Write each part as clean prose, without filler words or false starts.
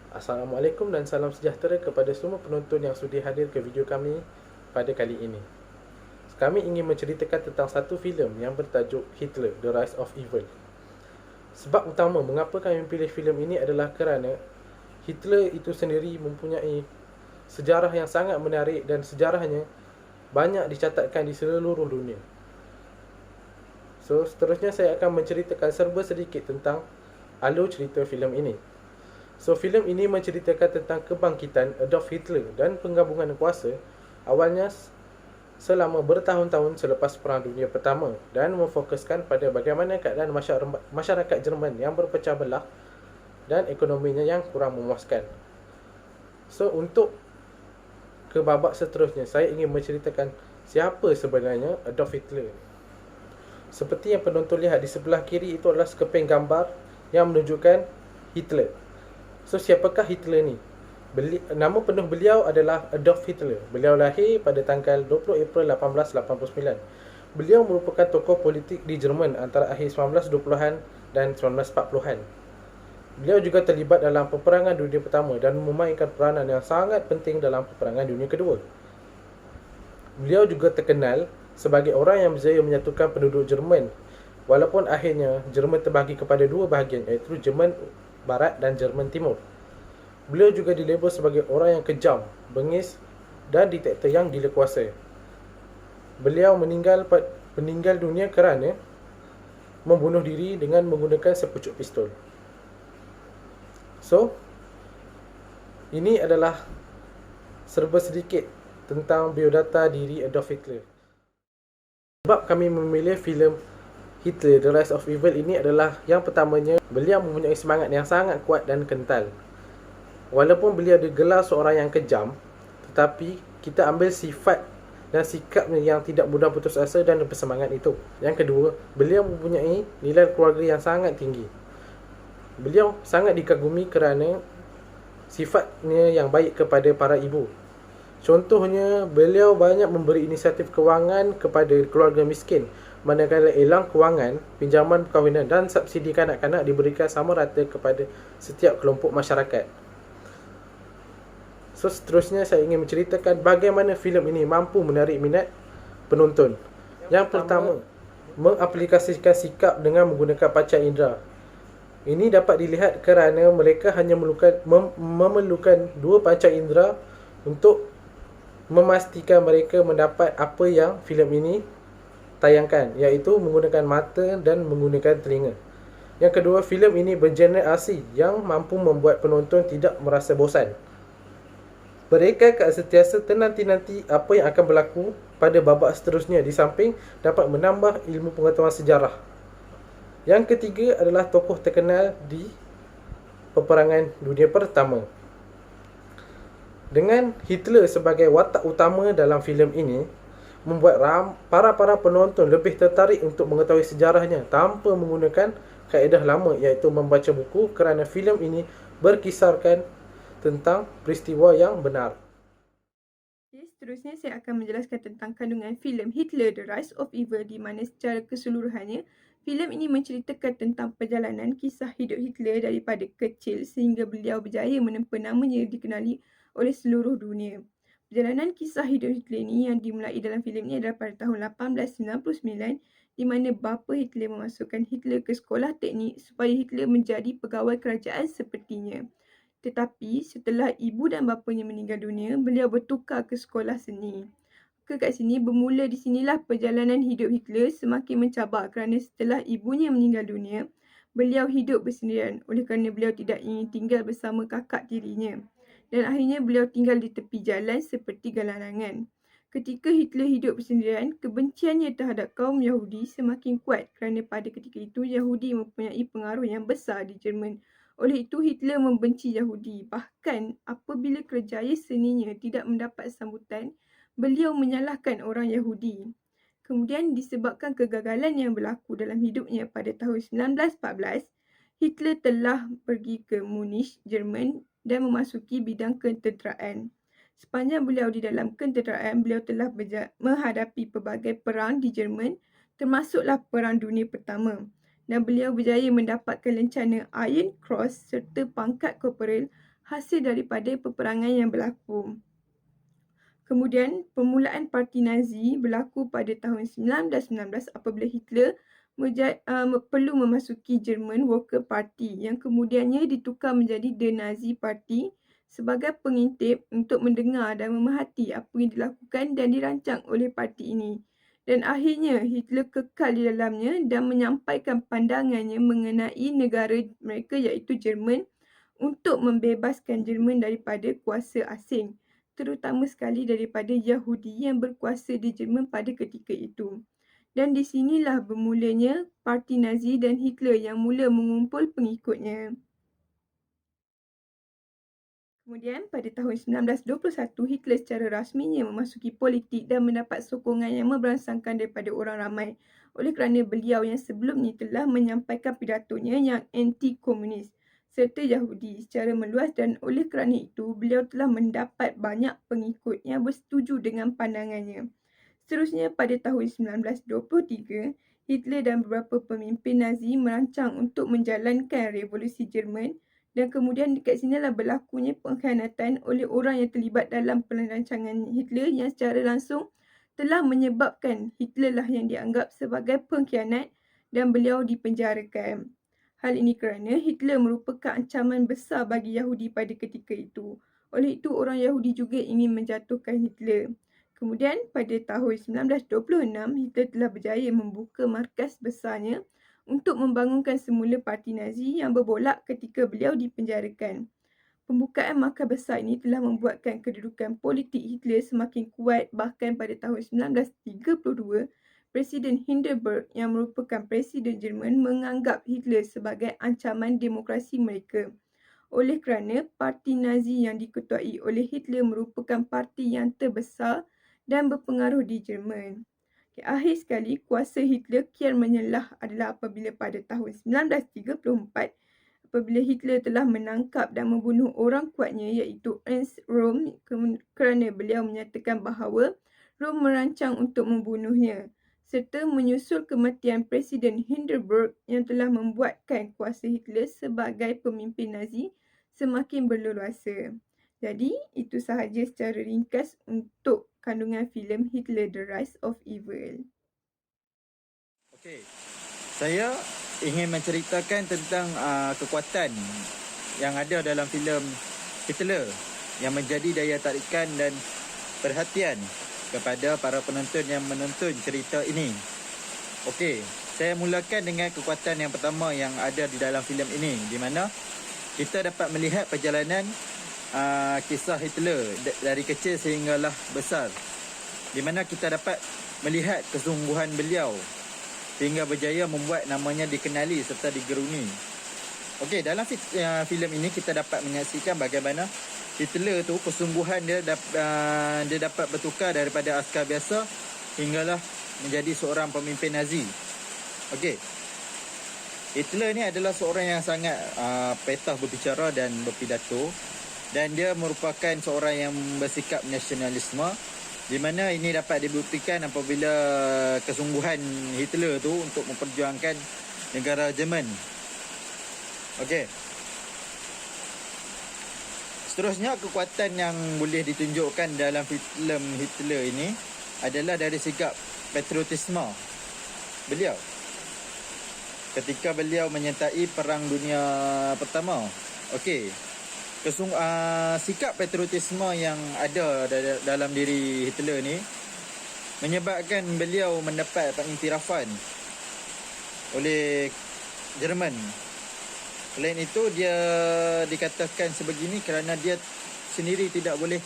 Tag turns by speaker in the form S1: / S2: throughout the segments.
S1: Assalamualaikum dan salam sejahtera kepada semua penonton yang sudi hadir ke video kami pada kali ini. Kami ingin menceritakan tentang satu filem yang bertajuk Hitler: The Rise of Evil. Sebab utama mengapa kami memilih filem ini adalah kerana Hitler itu sendiri mempunyai sejarah yang sangat menarik dan sejarahnya banyak dicatatkan di seluruh dunia. So, seterusnya saya akan menceritakan serba sedikit tentang alur cerita filem ini. So, filem ini menceritakan tentang kebangkitan Adolf Hitler dan penggabungan kuasa awalnya selama bertahun-tahun selepas Perang Dunia Pertama dan memfokuskan pada bagaimana keadaan masyarakat Jerman yang berpecah belah dan ekonominya yang kurang memuaskan. So, untuk ke babak seterusnya, saya ingin menceritakan siapa sebenarnya Adolf Hitler. Seperti yang penonton lihat di sebelah kiri, itu adalah sekeping gambar yang menunjukkan Hitler. So, siapakah Hitler ni? Nama penuh beliau adalah Adolf Hitler. Beliau lahir pada tanggal 20 April 1889. Beliau merupakan tokoh politik di Jerman antara akhir 1920-an dan 1940-an. Beliau juga terlibat dalam peperangan dunia pertama dan memainkan peranan yang sangat penting dalam peperangan dunia kedua. Beliau juga terkenal sebagai orang yang berjaya menyatukan penduduk Jerman, walaupun akhirnya Jerman terbahagi kepada dua bahagian, iaitu Jerman Barat dan Jerman Timur. Beliau juga dilabel sebagai orang yang kejam, bengis dan diktator yang gila kuasa. Beliau meninggal dunia kerana membunuh diri dengan menggunakan sepucuk pistol. So, ini adalah serba sedikit tentang biodata diri Adolf Hitler. Sebab kami memilih filem Hitler: The Rise of Evil ini adalah yang pertamanya, beliau mempunyai semangat yang sangat kuat dan kental. Walaupun beliau digelar seorang yang kejam, tetapi kita ambil sifat dan sikapnya yang tidak mudah putus asa dan bersemangat itu. Yang kedua, beliau mempunyai nilai keluarga yang sangat tinggi. Beliau sangat dikagumi kerana sifatnya yang baik kepada para ibu. Contohnya, beliau banyak memberi inisiatif kewangan kepada keluarga miskin, manakala elang kewangan, pinjaman perkahwinan dan subsidi kanak-kanak diberikan sama rata kepada setiap kelompok masyarakat. So, seterusnya saya ingin menceritakan bagaimana filem ini mampu menarik minat penonton. Yang pertama, mengaplikasikan sikap dengan menggunakan panca indera. Ini dapat dilihat kerana mereka hanya memerlukan dua panca indera untuk memastikan mereka mendapat apa yang filem ini tayangkan, iaitu menggunakan mata dan menggunakan telinga. Yang kedua, filem ini bergenre aksi yang mampu membuat penonton tidak merasa bosan. Mereka akan sentiasa ternanti-nanti apa yang akan berlaku pada babak seterusnya, di samping dapat menambah ilmu pengetahuan sejarah. Yang ketiga adalah tokoh terkenal di peperangan dunia pertama. Dengan Hitler sebagai watak utama dalam filem ini, membuat para penonton lebih tertarik untuk mengetahui sejarahnya tanpa menggunakan kaedah lama, iaitu membaca buku, kerana filem ini berkisarkan tentang peristiwa yang benar.
S2: Seterusnya saya akan menjelaskan tentang kandungan filem Hitler: The Rise of Evil, di mana secara keseluruhannya filem ini menceritakan tentang perjalanan kisah hidup Hitler daripada kecil sehingga beliau berjaya menempa namanya dikenali oleh seluruh dunia. Perjalanan kisah hidup Hitler ini yang dimulai dalam filem ini adalah pada tahun 1899, di mana bapa Hitler memasukkan Hitler ke sekolah teknik supaya Hitler menjadi pegawai kerajaan sepertinya. Tetapi setelah ibu dan bapanya meninggal dunia, beliau bertukar ke sekolah seni. Kat sini, bermula di sinilah perjalanan hidup Hitler semakin mencabar kerana setelah ibunya meninggal dunia, beliau hidup bersendirian oleh kerana beliau tidak ingin tinggal bersama kakak tirinya. Dan akhirnya beliau tinggal di tepi jalan seperti gelandangan. Ketika Hitler hidup bersendirian, kebenciannya terhadap kaum Yahudi semakin kuat kerana pada ketika itu Yahudi mempunyai pengaruh yang besar di Jerman. Oleh itu, Hitler membenci Yahudi. Bahkan apabila kerjaya seninya tidak mendapat sambutan, beliau menyalahkan orang Yahudi. Kemudian disebabkan kegagalan yang berlaku dalam hidupnya pada tahun 1914, Hitler telah pergi ke Munich, Jerman dan memasuki bidang ketenteraan. Sepanjang beliau di dalam ketenteraan, beliau telah menghadapi pelbagai perang di Jerman, termasuklah Perang Dunia Pertama. Dan beliau berjaya mendapatkan lencana Iron Cross serta pangkat korporal hasil daripada peperangan yang berlaku. Kemudian, permulaan Parti Nazi berlaku pada tahun 1919 apabila Hitler perlu memasuki German Worker Party yang kemudiannya ditukar menjadi The Nazi Party sebagai pengintip untuk mendengar dan memerhati apa yang dilakukan dan dirancang oleh parti ini. Dan akhirnya Hitler kekal di dalamnya dan menyampaikan pandangannya mengenai negara mereka iaitu Jerman untuk membebaskan Jerman daripada kuasa asing, terutama sekali daripada Yahudi yang berkuasa di Jerman pada ketika itu. Dan di sinilah bermulanya Parti Nazi dan Hitler yang mula mengumpul pengikutnya. Kemudian pada tahun 1921, Hitler secara rasminya memasuki politik dan mendapat sokongan yang memberangsangkan daripada orang ramai oleh kerana beliau yang sebelumnya telah menyampaikan pidatonya yang anti-komunis serta Yahudi secara meluas dan oleh kerana itu beliau telah mendapat banyak pengikut yang bersetuju dengan pandangannya. Seterusnya pada tahun 1923, Hitler dan beberapa pemimpin Nazi merancang untuk menjalankan revolusi Jerman dan kemudian dekat sinilah berlakunya pengkhianatan oleh orang yang terlibat dalam perancangan Hitler yang secara langsung telah menyebabkan Hitler lah yang dianggap sebagai pengkhianat dan beliau dipenjarakan. Hal ini kerana Hitler merupakan ancaman besar bagi Yahudi pada ketika itu. Oleh itu, orang Yahudi juga ingin menjatuhkan Hitler. Kemudian pada tahun 1926, Hitler telah berjaya membuka markas besarnya untuk membangunkan semula Parti Nazi yang berbolak ketika beliau dipenjarakan. Pembukaan markas besar ini telah membuatkan kedudukan politik Hitler semakin kuat, bahkan pada tahun 1932, Presiden Hindenburg yang merupakan Presiden Jerman menganggap Hitler sebagai ancaman demokrasi mereka. Oleh kerana Parti Nazi yang diketuai oleh Hitler merupakan parti yang terbesar dan berpengaruh di Jerman. Akhir sekali, kuasa Hitler kian menyelah adalah apabila pada tahun 1934, apabila Hitler telah menangkap dan membunuh orang kuatnya iaitu Ernst Röhm kerana beliau menyatakan bahawa Röhm merancang untuk membunuhnya, serta menyusul kematian Presiden Hindenburg yang telah membuatkan kuasa Hitler sebagai pemimpin Nazi semakin berleluasa. Jadi, itu sahaja secara ringkas untuk kandungan filem Hitler The Rise of Evil.
S3: Okey, saya ingin menceritakan tentang kekuatan yang ada dalam filem Hitler yang menjadi daya tarikan dan perhatian kepada para penonton yang menonton cerita ini. Okey, saya mulakan dengan kekuatan yang pertama yang ada di dalam filem ini, di mana kita dapat melihat perjalanan kisah Hitler dari kecil sehinggalah besar, di mana kita dapat melihat kesungguhan beliau sehingga berjaya membuat namanya dikenali serta digeruni. Okey, dalam filem ini kita dapat menyaksikan bagaimana Hitler tu kesungguhan dia dapat bertukar daripada askar biasa hinggalah menjadi seorang pemimpin Nazi. Okey, Hitler ni adalah seorang yang sangat petah berbicara dan berpidato, dan dia merupakan seorang yang bersikap nasionalisme, di mana ini dapat dibuktikan apabila kesungguhan Hitler tu untuk memperjuangkan negara Jerman. Okey. Seterusnya, kekuatan yang boleh ditunjukkan dalam filem Hitler ini adalah dari sikap patriotisme beliau ketika beliau menyertai Perang Dunia Pertama. Okey, sikap patriotisme yang ada dalam diri Hitler ni menyebabkan beliau mendapat pengiktirafan oleh Jerman. Selain itu, dia dikatakan sebegini kerana dia sendiri tidak boleh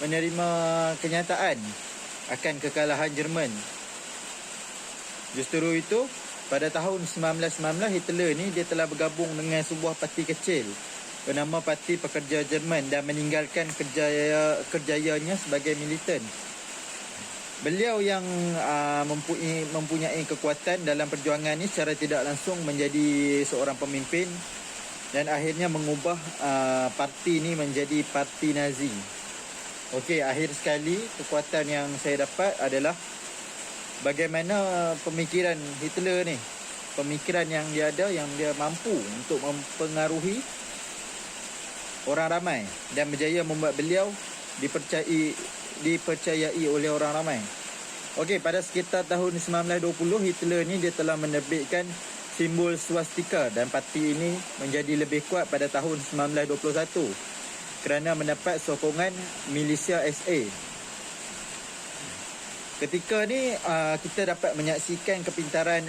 S3: menerima kenyataan akan kekalahan Jerman. Justru itu, pada tahun 1919, Hitler ni dia telah bergabung dengan sebuah parti kecil bernama Parti Pekerja Jerman dan meninggalkan kerjayanya sebagai militan. Beliau yang mempunyai kekuatan dalam perjuangan ini secara tidak langsung menjadi seorang pemimpin dan akhirnya mengubah parti ini menjadi Parti Nazi. Okey, akhir sekali kekuatan yang saya dapat adalah bagaimana pemikiran Hitler ni, pemikiran yang dia ada, yang dia mampu untuk mempengaruhi orang ramai dan berjaya membuat beliau dipercayai oleh orang ramai. Okey, pada sekitar tahun 1920, Hitler ni dia telah menerbitkan simbol swastika dan parti ini menjadi lebih kuat pada tahun 1921 kerana mendapat sokongan milisia SA. Ketika ni kita dapat menyaksikan kepintaran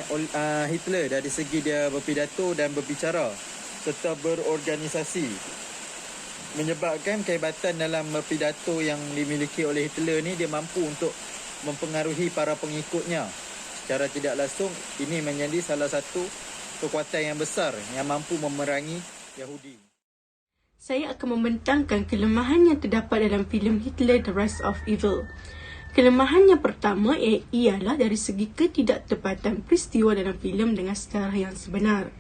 S3: Hitler dari segi dia berpidato dan berbicara serta berorganisasi, menyebabkan kehebatan dalam pidato yang dimiliki oleh Hitler ni dia mampu untuk mempengaruhi para pengikutnya secara tidak langsung. Ini menjadi salah satu kekuatan yang besar yang mampu memerangi Yahudi.
S4: Saya akan membentangkan kelemahan yang terdapat dalam filem Hitler The Rise of Evil. Kelemahan yang pertama ialah dari segi ketidaktepatan peristiwa dalam filem dengan sejarah yang sebenar.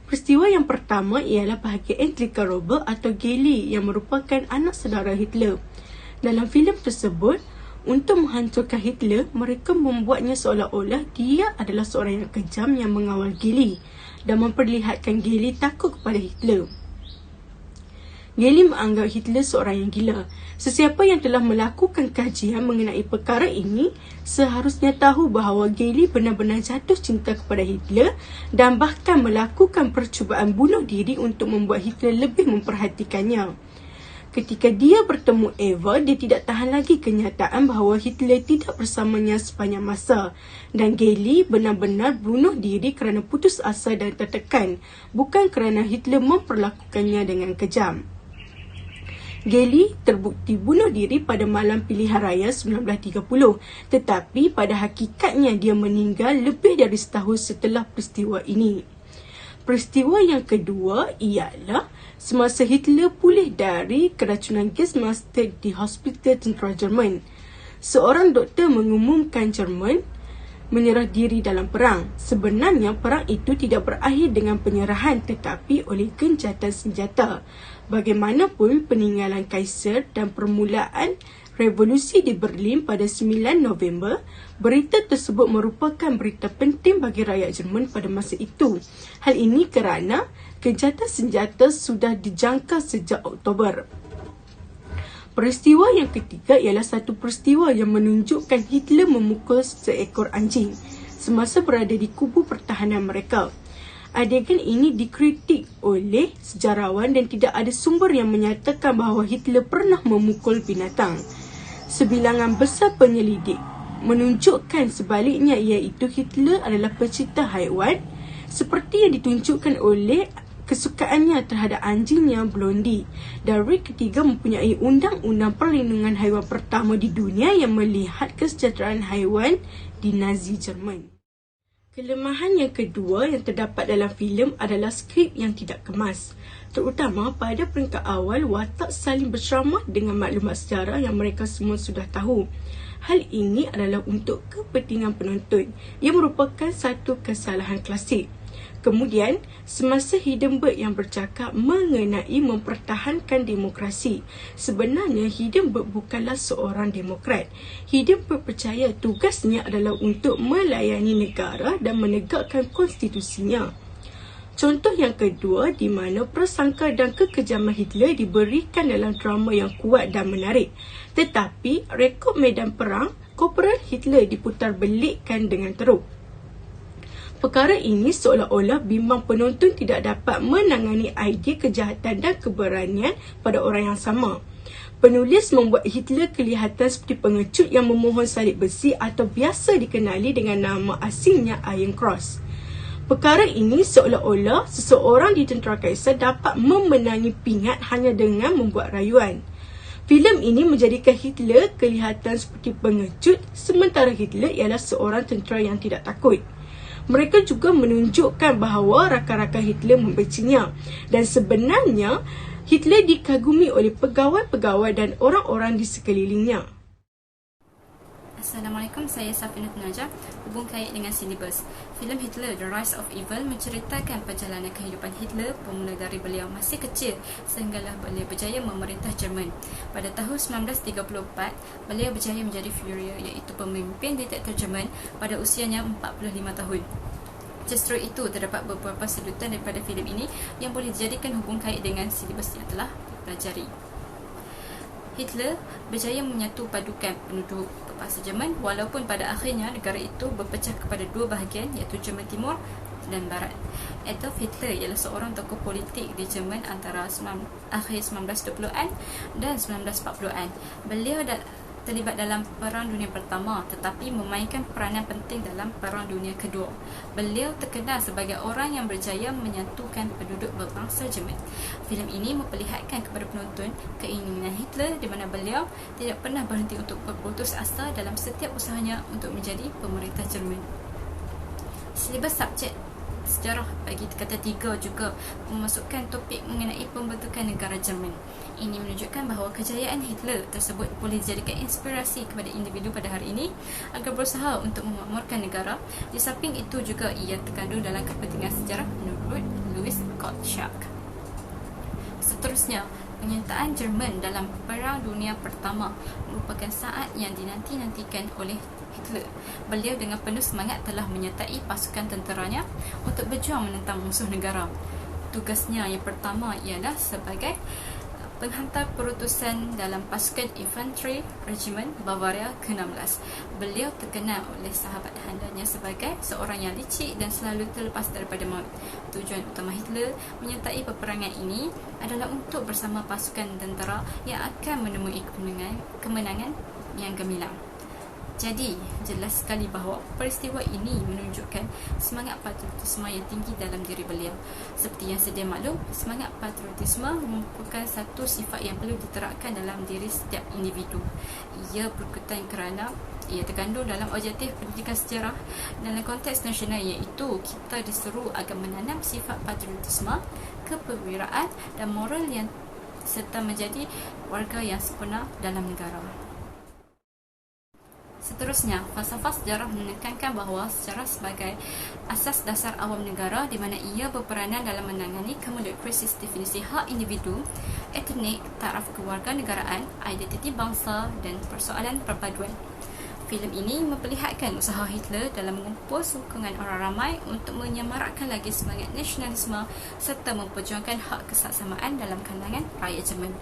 S4: Peristiwa yang pertama ialah bahagian Angelika Robert atau Geli yang merupakan anak saudara Hitler. Dalam filem tersebut, untuk menghancurkan Hitler, mereka membuatnya seolah-olah dia adalah seorang yang kejam yang mengawal Geli dan memperlihatkan Geli takut kepada Hitler. Geli menganggap Hitler seorang yang gila. Sesiapa yang telah melakukan kajian mengenai perkara ini seharusnya tahu bahawa Geli benar-benar jatuh cinta kepada Hitler dan bahkan melakukan percubaan bunuh diri untuk membuat Hitler lebih memperhatikannya. Ketika dia bertemu Eva, dia tidak tahan lagi kenyataan bahawa Hitler tidak bersamanya sepanjang masa dan Geli benar-benar bunuh diri kerana putus asa dan tertekan, bukan kerana Hitler memperlakukannya dengan kejam. Geli terbukti bunuh diri pada malam pilihan raya 1930, tetapi pada hakikatnya dia meninggal lebih dari setahun setelah peristiwa ini. Peristiwa yang kedua ialah semasa Hitler pulih dari keracunan gas mustard di hospital tentera Jerman. Seorang doktor mengumumkan Jerman menyerah diri dalam perang. Sebenarnya perang itu tidak berakhir dengan penyerahan tetapi oleh gencatan senjata. Bagaimanapun peninggalan Kaiser dan permulaan revolusi di Berlin pada 9 November, berita tersebut merupakan berita penting bagi rakyat Jerman pada masa itu. Hal ini kerana gencatan senjata sudah dijangka sejak Oktober. Peristiwa yang ketiga ialah satu peristiwa yang menunjukkan Hitler memukul seekor anjing semasa berada di kubu pertahanan mereka. Adegan ini dikritik oleh sejarawan dan tidak ada sumber yang menyatakan bahawa Hitler pernah memukul binatang. Sebilangan besar penyelidik menunjukkan sebaliknya, iaitu Hitler adalah pecinta haiwan seperti yang ditunjukkan oleh kesukaannya terhadap anjingnya Blondie. Dan Reich ketiga mempunyai undang-undang perlindungan haiwan pertama di dunia yang melihat kesejahteraan haiwan di Nazi Jerman. Kelemahan yang kedua yang terdapat dalam filem adalah skrip yang tidak kemas, terutama pada peringkat awal watak saling berceramah dengan maklumat sejarah yang mereka semua sudah tahu. Hal ini adalah untuk kepentingan penonton, yang merupakan satu kesalahan klasik. Kemudian, semasa Hindenburg yang bercakap mengenai mempertahankan demokrasi, sebenarnya Hindenburg bukanlah seorang demokrat. Hindenburg percaya tugasnya adalah untuk melayani negara dan menegakkan konstitusinya. Contoh yang kedua di mana prasangka dan kekejaman Hitler diberikan dalam drama yang kuat dan menarik. Tetapi, rekod medan perang Korporal Hitler diputarbelikkan dengan teruk. Perkara ini seolah-olah bimbang penonton tidak dapat menangani idea kejahatan dan keberanian pada orang yang sama. Penulis membuat Hitler kelihatan seperti pengecut yang memohon salib besi atau biasa dikenali dengan nama asingnya Iron Cross. Perkara ini seolah-olah seseorang di tentera Kaisar dapat memenangi pingat hanya dengan membuat rayuan. Filem ini menjadikan Hitler kelihatan seperti pengecut, sementara Hitler ialah seorang tentera yang tidak takut. Mereka juga menunjukkan bahawa rakan-rakan Hitler membencinya dan sebenarnya Hitler dikagumi oleh pegawai-pegawai dan orang-orang di sekelilingnya.
S5: Assalamualaikum, saya Safinah Najah. Hubung kait dengan silibus. Filem Hitler The Rise of Evil menceritakan perjalanan kehidupan Hitler bermula dari beliau masih kecil sehinggalah beliau berjaya memerintah Jerman. Pada tahun 1934, beliau berjaya menjadi Führer, iaitu pemimpin diktator Jerman pada usianya 45 tahun. Justru itu, terdapat beberapa sedutan daripada filem ini yang boleh dijadikan hubung kait dengan silibus yang telah dipelajari. Hitler berjaya menyatu padukan penduduk berbangsa Jerman walaupun pada akhirnya negara itu berpecah kepada dua bahagian iaitu Jerman Timur dan Barat. Adolf Hitler ialah seorang tokoh politik di Jerman antara akhir 1920-an dan 1940-an. Beliau terlibat dalam Perang Dunia Pertama tetapi memainkan peranan penting dalam Perang Dunia Kedua. Beliau terkenal sebagai orang yang berjaya menyatukan penduduk berbangsa Jerman. Filem ini memperlihatkan kepada penonton keinginan Hitler di mana beliau tidak pernah berhenti untuk berputus asa dalam setiap usahanya untuk menjadi pemerintah Jerman. Silibus subjek sejarah bagi kata 3 juga memasukkan topik mengenai pembentukan negara Jerman. Ini menunjukkan bahawa kejayaan Hitler tersebut boleh dijadikan inspirasi kepada individu pada hari ini agar berusaha untuk memakmurkan negara. Di samping itu juga ia terkandung dalam kepentingan sejarah menurut Louis Gottschalk. Seterusnya, penyertaan Jerman dalam Perang Dunia Pertama merupakan saat yang dinanti-nantikan oleh Hitler. Beliau dengan penuh semangat telah menyertai pasukan tenteranya untuk berjuang menentang musuh negara. Tugasnya yang pertama ialah sebagai penghantar perutusan dalam pasukan infanteri Regiment Bavaria ke-16. Beliau terkenal oleh sahabat handanya sebagai seorang yang licik dan selalu terlepas daripada maut. Tujuan utama Hitler menyertai peperangan ini adalah untuk bersama pasukan tentera yang akan menemui kemenangan yang gemilang. Jadi, jelas sekali bahawa peristiwa ini menunjukkan semangat patriotisme yang tinggi dalam diri beliau. Seperti yang sedia maklum, semangat patriotisme merupakan satu sifat yang perlu diterapkan dalam diri setiap individu. Ia berkaitan kerana ia terkandung dalam objektif pendidikan sejarah dalam konteks nasional, iaitu kita diseru agar menanam sifat patriotisme, keperwiraan dan moral yang serta menjadi warga yang sempurna dalam negara. Seterusnya, falsafah sejarah menekankan bahawa sejarah sebagai asas dasar awam negara di mana ia berperanan dalam menangani kemudian krisis definisi hak individu, etnik, taraf kewarganegaraan, identiti bangsa dan persoalan perpaduan. Filem ini memperlihatkan usaha Hitler dalam mengumpul sokongan orang ramai untuk menyemarakkan lagi semangat nasionalisme serta memperjuangkan hak kesaksamaan dalam kalangan rakyat Jerman.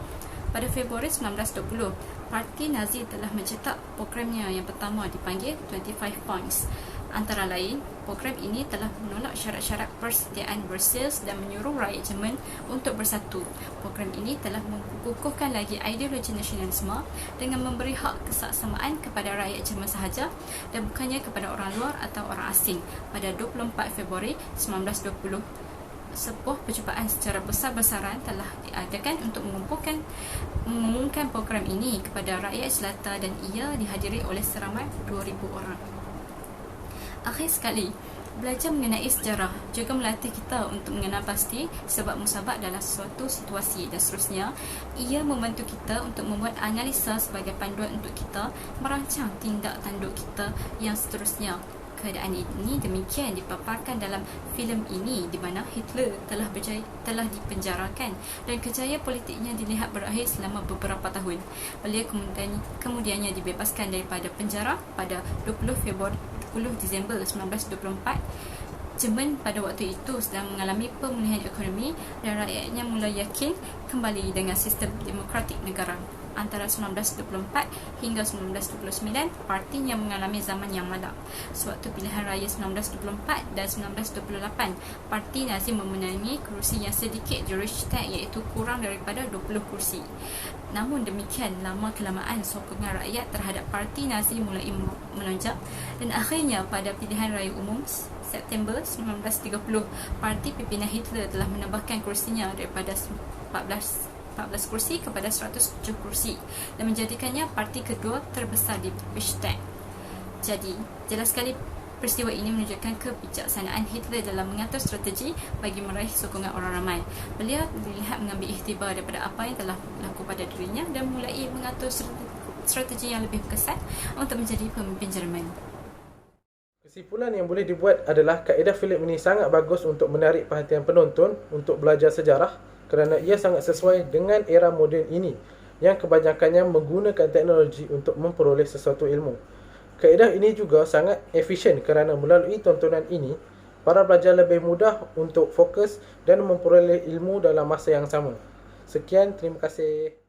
S5: Pada Februari 1920, Parti Nazi telah mencetak programnya yang pertama dipanggil 25 Points. Antara lain, program ini telah menolak syarat-syarat persediaan Versailles dan menyuruh rakyat Jerman untuk bersatu. Program ini telah mengukuhkan lagi ideologi nasionalisme dengan memberi hak kesaksamaan kepada rakyat Jerman sahaja dan bukannya kepada orang luar atau orang asing. Pada 24 Februari 1920, sebuah percubaan secara besar-besaran telah diadakan untuk mengumumkan program ini kepada rakyat jelata dan ia dihadiri oleh seramai 2,000 orang. Akhir sekali, belajar mengenai sejarah juga melatih kita untuk mengenal pasti sebab musabab dalam suatu situasi dan seterusnya. Ia membantu kita untuk membuat analisa sebagai panduan untuk kita merancang tindak tanduk kita yang seterusnya. Keadaan ini demikian dipaparkan dalam filem ini di mana Hitler telah dipenjarakan dan kejayaan politiknya dilihat berakhir selama beberapa tahun. Beliau kemudiannya dibebaskan daripada penjara pada 20 Disember 1924. Jerman pada waktu itu sedang mengalami pemulihan ekonomi dan rakyatnya mula yakin kembali dengan sistem demokratik negara. Antara 1924 hingga 1929, partinya mengalami zaman yang malang. Sewaktu pilihan raya 1924 dan 1928, Parti Nazi memenangi kerusi yang sedikit di Reichstag iaitu kurang daripada 20 kursi. Namun demikian, lama-kelamaan sokongan rakyat terhadap Parti Nazi mulai melonjak dan akhirnya pada pilihan raya umum September 1930, parti pimpinan Hitler telah menambahkan kursinya daripada 14 kursi kepada 107 kursi dan menjadikannya parti kedua terbesar di Reichstag. Jadi, jelas sekali peristiwa ini menunjukkan kebijaksanaan Hitler dalam mengatur strategi bagi meraih sokongan orang ramai. Beliau dilihat mengambil iktibar daripada apa yang telah berlaku pada dirinya dan mulai mengatur strategi yang lebih kesan untuk menjadi pemimpin Jerman.
S1: Kesimpulan yang boleh dibuat adalah kaedah filem ini sangat bagus untuk menarik perhatian penonton untuk belajar sejarah kerana ia sangat sesuai dengan era moden ini yang kebanyakannya menggunakan teknologi untuk memperoleh sesuatu ilmu. Kaedah ini juga sangat efisien kerana melalui tontonan ini, para pelajar lebih mudah untuk fokus dan memperoleh ilmu dalam masa yang sama. Sekian, terima kasih.